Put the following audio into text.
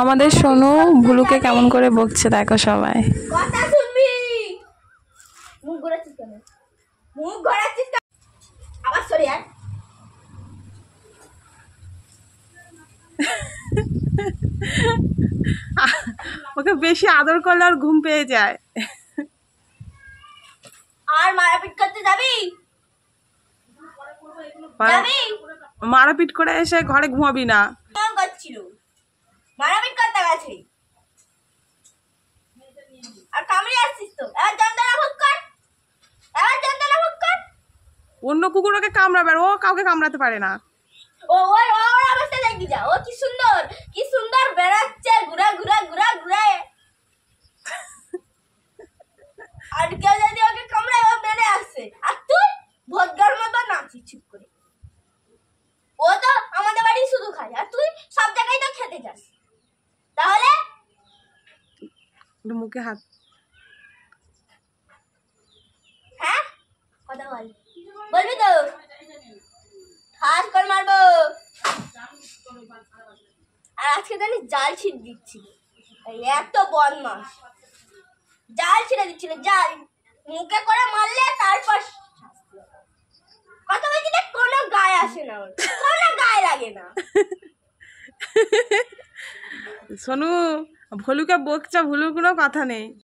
আমাদের সোনু ভুলুকে কেমন করে বকছে দেখো সবাই। কথা শুনবি, মুখ ঘোরাচ্ছিস কেন? মুখ ঘোরাচ্ছিস কেন? আবার সরে আয়। ওকে বেশি আদর করলে আর ঘুম পেয়ে যায়। আর মারাপিট করতে যাবি? যাবি? মারাপিট করে এসে ঘরে ঘুমাবি না। কেমন করছিল? মারাপিট করতে গেছে। আর কামড়ে আসছিস তো। এবার যন্ত্রণা ভোগ কর। এবার যন্ত্রণা ভোগ কর। অন্য কুকুর ওকে কামড়াবে, আর ও কাউকে কামড়াতে পারে না। ওর অবস্থা দেখি যা। ও কি সুন্দর বেড়াচ্ছে ঘুরা ঘুরা ঘুরা ঘুরে। আর কেউ যদি ওকে কামড়ায় ও বেড়ে আসছে। আর তুই ভোটগার মতো নাচিস চুপ করে। ও তো আমাদের বাড়ি শুধু খায়, আর তুই সব জায়গায় তো খেতে যাস। তাহলে মুখে হাত। হ্যাঁ কথা বল, বলবি তো? হাস করে মারবো। আর আজকে জানি জাল ছিট দিচ্ছিল, এত বদমাস। জাল ছিঁড়ে দিচ্ছিল, জাল মুখে করে মারলে তারপর কথা বলছি। দেখ কোনো গায়ে আসে না, ওর কোনো গায়ে লাগে না। সোনু ভুলুকে বকছে, ভুলুর কোনো কথা নেই।